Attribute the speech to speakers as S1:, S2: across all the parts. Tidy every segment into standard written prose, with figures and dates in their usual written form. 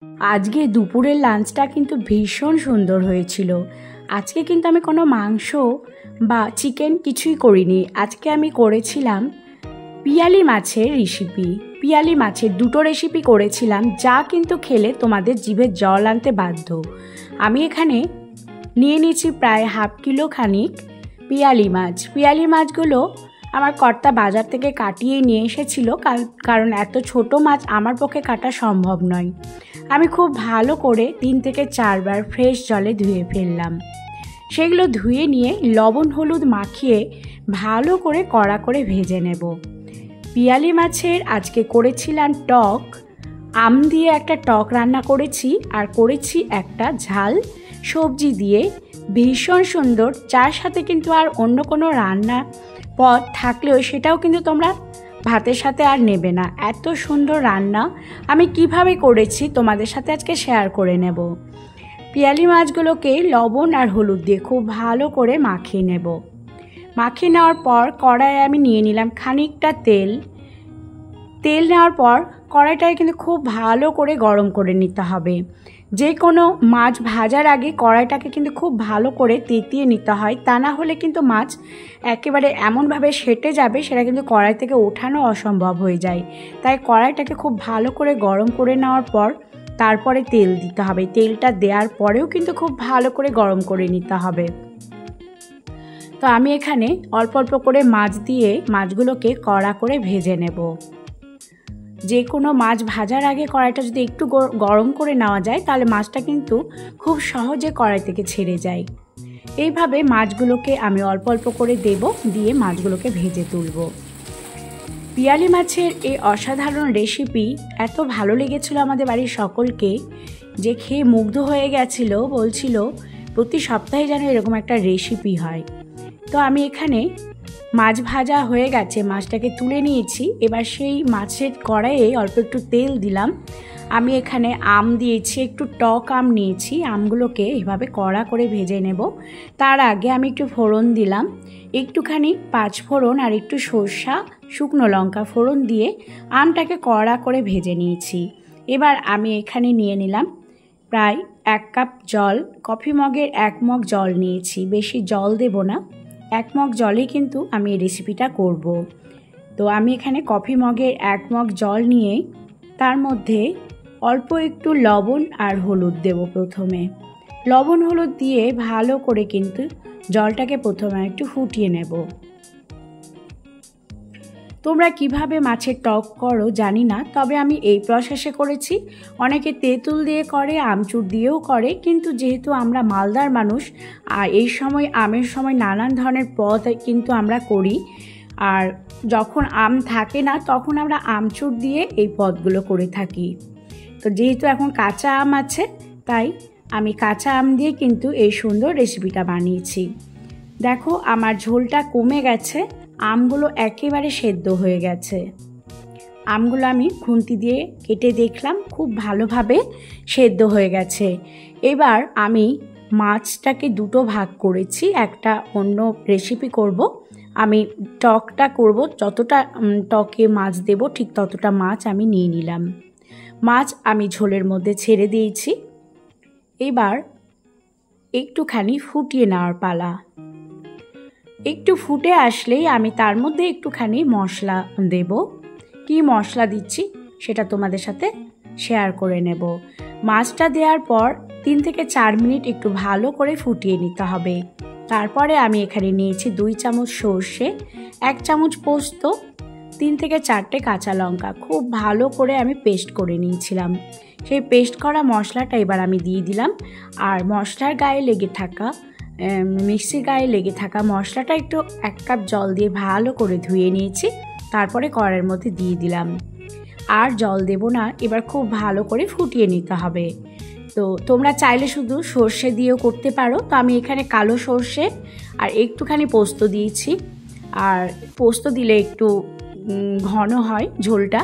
S1: আজকে দুপুরের লাঞ্চটা কিন্তু ভীষণ সুন্দর হয়েছিল। আজকে কিন্তু আমি কোনো মাংস বা চিকেন কিছুই করিনি। আজকে আমি করেছিলাম পিয়ালি মাছের রেসিপি। পিয়ালি মাছের দুটো রেসিপি করেছিলাম, যা কিন্তু খেলে তোমাদের জিভে জল আনতে বাধ্য। আমি এখানে নিয়ে নিয়েছি প্রায় হাফ কিলো খানিক পিয়ালি মাছ। পিয়ালি মাছগুলো আমার কর্তা বাজার থেকে কাটিয়ে নিয়ে এসেছিল, কারণ এত ছোট মাছ আমার পক্ষে কাটা সম্ভব নয়। আমি খুব ভালো করে 3 থেকে 4 বার ফ্রেশ জলে ধুয়ে ফেললাম। সেগুলো ধুয়ে নিয়ে লবণ হলুদ মাখিয়ে ভালো করে কড়া করে ভেজে নেব। পিয়ালি মাছের আজকে করেছিলাম টক, আম দিয়ে একটা টক রান্না করেছি, আর করেছি একটা ঝাল সবজি দিয়ে, ভীষণ সুন্দর। যার সাথে কিন্তু আর অন্য কোনো রান্না পদ থাকলেও সেটাও কিন্তু তোমরা ভাতের সাথে আর নেবে না। এত সুন্দর রান্না আমি কিভাবে করেছি তোমাদের সাথে আজকে শেয়ার করে নেব। পিয়ালি মাছগুলোকে লবণ আর হলুদ দিয়ে খুব ভালো করে মাখিয়ে নেব। মাখিয়ে নেওয়ার পর কড়াইয়ে আমি নিয়ে নিলাম খানিকটা তেল। তেল নেওয়ার পর কড়াইটাকে কিন্তু খুব ভালো করে গরম করে নিতে হবে। যে কোনো মাছ ভাজার আগে কড়াইটাকে কিন্তু খুব ভালো করে তেতিয়ে নিতে হয়, তা না হলে কিন্তু মাছ একেবারে এমনভাবে সেটে যাবে, সেটা কিন্তু কড়াই থেকে ওঠানো অসম্ভব হয়ে যায়। তাই কড়াইটাকে খুব ভালো করে গরম করে নেওয়ার পর তারপরে তেল দিতে হবে। তেলটা দেওয়ার পরেও কিন্তু খুব ভালো করে গরম করে নিতে হবে। তো আমি এখানে অল্প অল্প করে মাছ দিয়ে মাছগুলোকে কড়া করে ভেজে নেব। যে কোনো মাছ ভাজার আগে কড়াইটা যদি একটু গরম করে নেওয়া যায়, তাহলে মাছটা কিন্তু খুব সহজে কড়াই থেকে ছেড়ে যায়। এইভাবে মাছগুলোকে আমি অল্প অল্প করে দেব, দিয়ে মাছগুলোকে ভেজে তুলব। পিয়ালি মাছের এই অসাধারণ রেসিপি এত ভালো লেগেছিল আমাদের বাড়ির সকলকে, যে খেয়ে মুগ্ধ হয়ে গেছিল, বলছিল প্রতি সপ্তাহে যেন এরকম একটা রেসিপি হয়। তো আমি এখানে মাছ ভাজা হয়ে গেছে, মাছটাকে তুলে নিয়েছি। এবার সেই মাছের কড়াইয়ে অল্প একটু তেল দিলাম। আমি এখানে আম দিয়েছি, একটু টক আম নিয়েছি। আমগুলোকে এভাবে কড়া করে ভেজে নেব। তার আগে আমি একটু ফোড়ন দিলাম, একটুখানি 5 ফোড়ন আর একটু সরষা শুকনো লঙ্কা ফোড়ন দিয়ে আমটাকে কড়া করে ভেজে নিয়েছি। এবার আমি এখানে নিয়ে নিলাম প্রায় 1 কাপ জল। কফি মগের 1 মগ জল নিয়েছি, বেশি জল দেব না। 1 মগ জলে কিন্তু আমি এই রেসিপিটা করব। তো আমি এখানে কফি মগের 1 মগ জল নিয়ে তার মধ্যে অল্প একটু লবণ আর হলুদ দেব। প্রথমে লবণ হলুদ দিয়ে ভালো করে কিন্তু জলটাকে প্রথমে একটু ফুটিয়ে নেব। তোমরা কিভাবে মাছের টক করো জানি না, তবে আমি এই প্রসেসে করেছি। অনেকে তেঁতুল দিয়ে করে, আমচুর দিয়েও করে, কিন্তু যেহেতু আমরা মালদার মানুষ আর এই সময় আমের সময় নানান ধরনের পদ কিন্তু আমরা করি, আর যখন আম থাকে না তখন আমরা আমচুর দিয়ে এই পদগুলো করে থাকি। তো যেহেতু এখন কাঁচা আম আছে, তাই আমি কাঁচা আম দিয়ে কিন্তু এই সুন্দর রেসিপিটা বানিয়েছি। দেখো আমার ঝোলটা কমে গেছে, আমগুলো একেবারে সেদ্ধ হয়ে গেছে। আমগুলো আমি খুন্তি দিয়ে কেটে দেখলাম খুব ভালোভাবে সেদ্ধ হয়ে গেছে। এবার আমি মাছটাকে দুটো ভাগ করেছি, একটা অন্য রেসিপি করব। আমি টকটা করব, যতটা টকে মাছ দেব ঠিক ততটা মাছ আমি নিয়ে নিলাম। মাছ আমি ঝোলের মধ্যে ছেড়ে দিয়েছি। এবার একটুখানি ফুটিয়ে নেওয়ার পালা। একটু ফুটে আসলেই আমি তার মধ্যে একটুখানি মশলা দেব। কি মশলা দিচ্ছি সেটা তোমাদের সাথে শেয়ার করে নেব। মাছটা দেওয়ার পর 3 থেকে 4 মিনিট একটু ভালো করে ফুটিয়ে নিতে হবে। তারপরে আমি এখানে নিয়েছি 2 চামচ সর্ষে, 1 চামচ পোস্ত, 3 থেকে 4টে কাঁচা লঙ্কা খুব ভালো করে আমি পেস্ট করে নিয়েছিলাম। সেই পেস্ট করা মশলাটা এবার আমি দিয়ে দিলাম। আর মশলার গায়ে লেগে থাকা মিক্সির গায়ে লেগে থাকা মশলাটা একটু 1 কাপ জল দিয়ে ভালো করে ধুয়ে নিয়েছি। তারপরে কড়াইয়ের মধ্যে দিয়ে দিলাম, আর জল দেব না। এবার খুব ভালো করে ফুটিয়ে নিতে হবে। তো তোমরা চাইলে শুধু সর্ষে দিয়েও করতে পারো। তো আমি এখানে কালো সর্ষে আর একটুখানি পোস্ত দিয়েছি। আর পোস্ত দিলে একটু ঘন হয় ঝোলটা,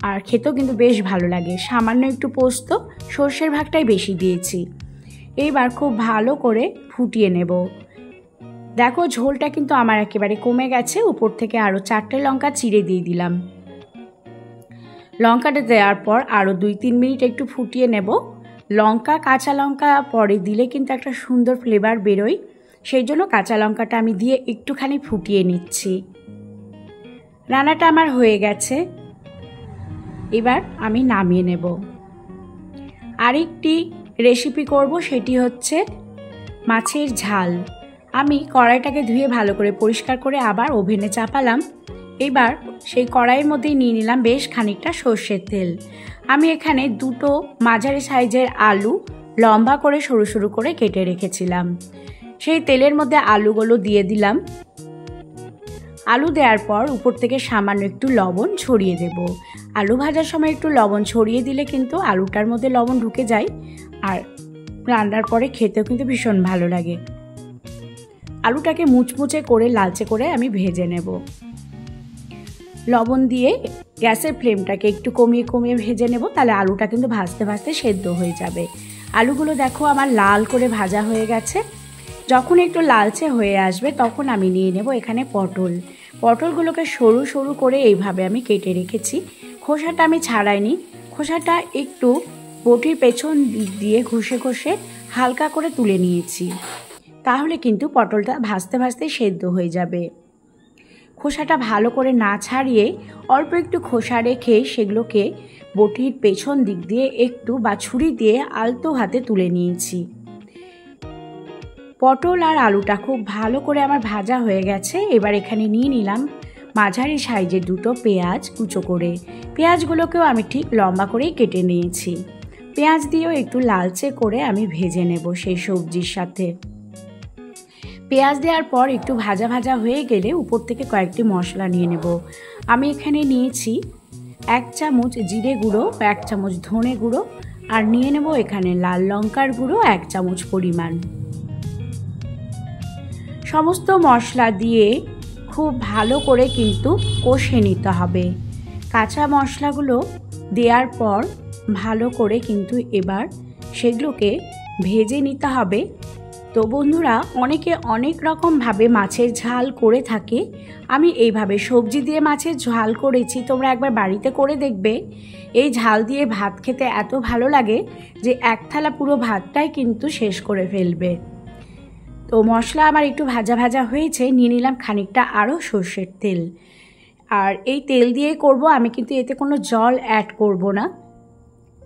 S1: আর খেতেও কিন্তু বেশ ভালো লাগে। সামান্য একটু পোস্ত, সর্ষের ভাগটাই বেশি দিয়েছি। এইবার খুব ভালো করে ফুটিয়ে নেব। দেখো ঝোলটা কিন্তু আমার একেবারে কমে গেছে। উপর থেকে আরও 4টে লঙ্কা চিড়ে দিয়ে দিলাম। লঙ্কাটা দেওয়ার পর আরও 2-3 মিনিট একটু ফুটিয়ে নেব। লঙ্কা, কাঁচা লঙ্কা পরে দিলে কিন্তু একটা সুন্দর ফ্লেভার বেরোয়, সেই জন্য কাঁচা লঙ্কাটা আমি দিয়ে একটুখানি ফুটিয়ে নিচ্ছি। রান্নাটা আমার হয়ে গেছে, এবার আমি নামিয়ে নেব। আরেকটি রেসিপি করব, সেটি হচ্ছে মাছের ঝাল। আমি কড়াইটাকে ধুয়ে ভালো করে পরিষ্কার করে আবার ওভেনে চাপালাম। এবার সেই কড়াইয়ের মধ্যেই নিয়ে নিলাম বেশ খানিকটা সর্ষের তেল। আমি এখানে 2টো মাঝারি সাইজের আলু লম্বা করে সরু সরু করে কেটে রেখেছিলাম। সেই তেলের মধ্যে আলুগুলো দিয়ে দিলাম। আলু দেওয়ার পর উপর থেকে সামান্য একটু লবণ ছড়িয়ে দেব। আলু ভাজার সময় একটু লবণ ছড়িয়ে দিলে কিন্তু আলুটার মধ্যে লবণ ঢুকে যায়, আর রান্নার পরে খেতেও কিন্তু ভীষণ ভালো লাগে। আলুটাকে মুচমুচে করে লালচে করে আমি ভেজে নেব। লবণ দিয়ে গ্যাসের ফ্লেমটাকে একটু কমিয়ে কমিয়ে ভেজে নেব, তাহলে আলুটা কিন্তু ভাজতে ভাজতে সেদ্ধ হয়ে যাবে। আলুগুলো দেখো আমার লাল করে ভাজা হয়ে গেছে। যখন একটু লালচে হয়ে আসবে তখন আমি নিয়ে নেব এখানে পটল। পটলগুলোকে সরু সরু করে এইভাবে আমি কেটে রেখেছি। খোসাটা আমি ছাড়াইনি, খোসাটা একটু বটির পেছন দিক দিয়ে ঘষে ঘষে হালকা করে তুলে নিয়েছি, তাহলে কিন্তু পটলটা ভাজতে ভাজতে সেদ্ধ হয়ে যাবে। খোসাটা ভালো করে না ছাড়িয়ে অল্প একটু খোসা রেখে সেগুলোকে বটির পেছন দিক দিয়ে একটু বা ছুরি দিয়ে আলতো হাতে তুলে নিয়েছি। পটল আর আলুটা খুব ভালো করে আমার ভাজা হয়ে গেছে। এবার এখানে নিয়ে নিলাম মাঝারি সাইজের 2টো পেঁয়াজ কুচো করে। পেঁয়াজগুলোকেও আমি ঠিক লম্বা করেই কেটে নিয়েছি। পেঁয়াজ দিয়েও একটু লালচে করে আমি ভেজে নেব সেই সবজির সাথে। পেঁয়াজ দেওয়ার পর একটু ভাজা ভাজা হয়ে গেলে উপর থেকে কয়েকটি মশলা নিয়ে নেব। আমি এখানে নিয়েছি 1 চামচ জিরে গুঁড়ো, 1 চামচ ধনে গুঁড়ো, আর নিয়ে নেব এখানে লাল লঙ্কার গুঁড়ো 1 চামচ পরিমাণ। সমস্ত মশলা দিয়ে খুব ভালো করে কিন্তু কষে নিতে হবে। কাঁচা মশলাগুলো দেওয়ার পর ভালো করে কিন্তু এবার সেগুলোকে ভেজে নিতে হবে। তো বন্ধুরা, অনেকে অনেক রকমভাবে মাছের ঝাল করে থাকে। আমি এইভাবে সবজি দিয়ে মাছের ঝাল করেছি, তোমরা একবার বাড়িতে করে দেখবে। এই ঝাল দিয়ে ভাত খেতে এত ভালো লাগে যে এক থালা পুরো ভাতটাই কিন্তু শেষ করে ফেলবে। তো মশলা আমার একটু ভাজা ভাজা হয়েছে, নিয়ে নিলাম খানিকটা আরও সর্ষের তেল। আর এই তেল দিয়ে করব, আমি কিন্তু এতে কোনো জল অ্যাড করব না।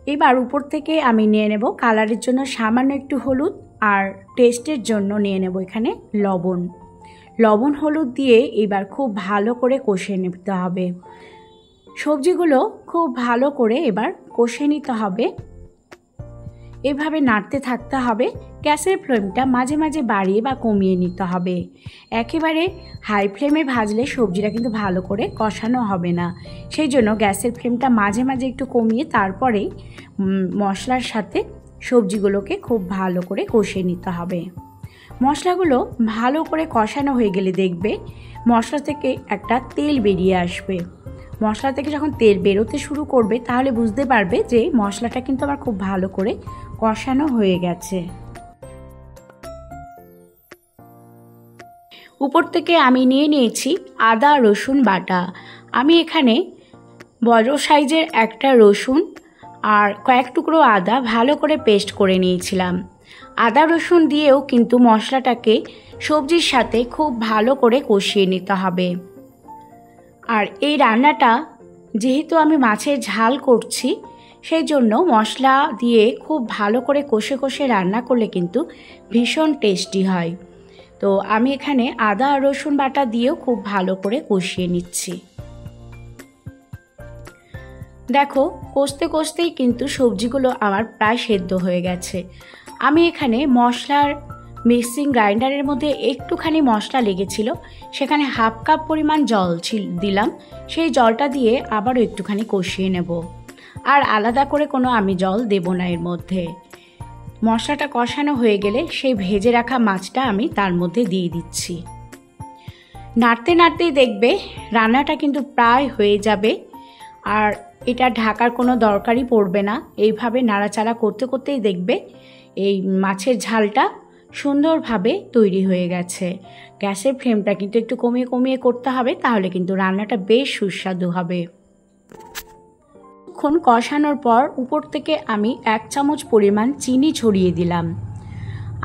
S1: এবার উপর থেকে আমি নিয়ে নেব কালারের জন্য সামান্য একটু হলুদ, আর টেস্টের জন্য নিয়ে নেব এখানে লবণ। লবণ হলুদ দিয়ে এবার খুব ভালো করে কষে নিতে হবে। সবজিগুলো খুব ভালো করে এবার কষে নিতে হবে। এভাবে নাড়তে থাকতে হবে। গ্যাসের ফ্লেমটা মাঝে মাঝে বাড়িয়ে বা কমিয়ে নিতে হবে। একেবারে হাই ফ্লেমে ভাজলে সবজিটা কিন্তু ভালো করে কষানো হবে না, সেই জন্য গ্যাসের ফ্লেমটা মাঝে মাঝে একটু কমিয়ে তারপরে মশলার সাথে সবজিগুলোকে খুব ভালো করে কষিয়ে নিতে হবে। মশলাগুলো ভালো করে কষানো হয়ে গেলে দেখবে মশলা থেকে একটা তেল বেরিয়ে আসবে। মশলা থেকে যখন তেল বেরোতে শুরু করবে তাহলে বুঝতে পারবে যে মশলাটা কিন্তু আমার খুব ভালো করে কষানো হয়ে গেছে। উপর থেকে আমি নিয়ে নিয়েছি আদা রসুন বাটা। আমি এখানে বড় সাইজের একটা রসুন আর কয়েক টুকরো আদা ভালো করে পেস্ট করে নিয়েছিলাম। আদা রসুন দিয়েও কিন্তু মশলাটাকে সবজির সাথে খুব ভালো করে কষিয়ে নিতে হবে। আর এই রান্নাটা যেহেতু আমি মাছের ঝাল করছি, সেই জন্য মশলা দিয়ে খুব ভালো করে কষে কষে রান্না করলে কিন্তু ভীষণ টেস্টি হয়। তো আমি এখানে আদা আর রসুন বাটা দিয়েও খুব ভালো করে কষিয়ে নিচ্ছি। দেখো কষতে কষতেই কিন্তু সবজিগুলো আমার প্রায় সেদ্ধ হয়ে গেছে। আমি এখানে মশলার মিক্সিং গ্রাইন্ডারের মধ্যে একটুখানি মশলা লেগেছিল, সেখানে হাফ কাপ পরিমাণ জল দিলাম। সেই জলটা দিয়ে আবারও একটুখানি কষিয়ে নেব। আর আলাদা করে কোনো আমি জল দেব না এর মধ্যে। মশলাটা কষানো হয়ে গেলে সেই ভেজে রাখা মাছটা আমি তার মধ্যে দিয়ে দিচ্ছি। নাড়তে নাড়তেই দেখবে রান্নাটা কিন্তু প্রায় হয়ে যাবে, আর এটা ঢাকার কোনো দরকারই পড়বে না। এইভাবে নাড়াচাড়া করতে করতেই দেখবে এই মাছের ঝালটা সুন্দরভাবে তৈরি হয়ে গেছে। গ্যাসের ফ্লেমটা কিন্তু একটু কমিয়ে কমিয়ে করতে হবে, তাহলে কিন্তু রান্নাটা বেশ সুস্বাদু হবে। কিছুক্ষণ কষানোর পর উপর থেকে আমি 1 চামচ পরিমাণ চিনি ছড়িয়ে দিলাম।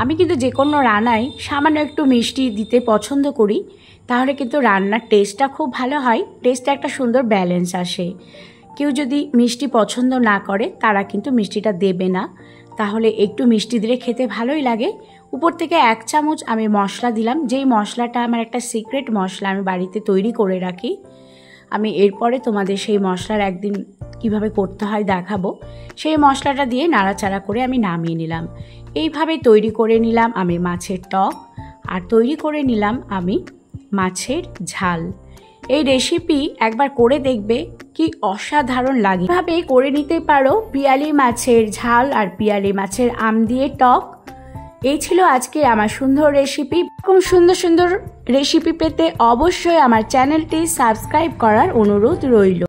S1: আমি কিন্তু যে কোনো রান্নায় সামান্য একটু মিষ্টি দিতে পছন্দ করি, তাহলে কিন্তু রান্নার টেস্টটা খুব ভালো হয়, টেস্টে একটা সুন্দর ব্যালেন্স আসে। কেউ যদি মিষ্টি পছন্দ না করে তারা কিন্তু মিষ্টিটা দেবে না, তাহলে একটু মিষ্টি দিলে খেতে ভালোই লাগে। উপর থেকে 1 চামচ আমি মশলা দিলাম, যেই মশলাটা আমার একটা সিক্রেট মশলা, আমি বাড়িতে তৈরি করে রাখি। আমি এরপরে তোমাদের সেই মশলার একদিন কিভাবে করতে হয় দেখাবো। সেই মশলাটা দিয়ে নাড়াচাড়া করে আমি নামিয়ে নিলাম। এইভাবে তৈরি করে নিলাম আমি মাছের টক, আর তৈরি করে নিলাম আমি মাছের ঝাল। এই রেসিপি একবার করে দেখবে, কি অসাধারণ লাগে। এভাবে করে নিতে পারো পিয়ালি মাছের ঝাল আর পিয়ালি মাছের আম দিয়ে টক। এই ছিল আজকে আমার সুন্দর রেসিপি। খুব সুন্দর সুন্দর রেসিপি পেতে অবশ্যই আমার চ্যানেলটি সাবস্ক্রাইব করার অনুরোধ রইল।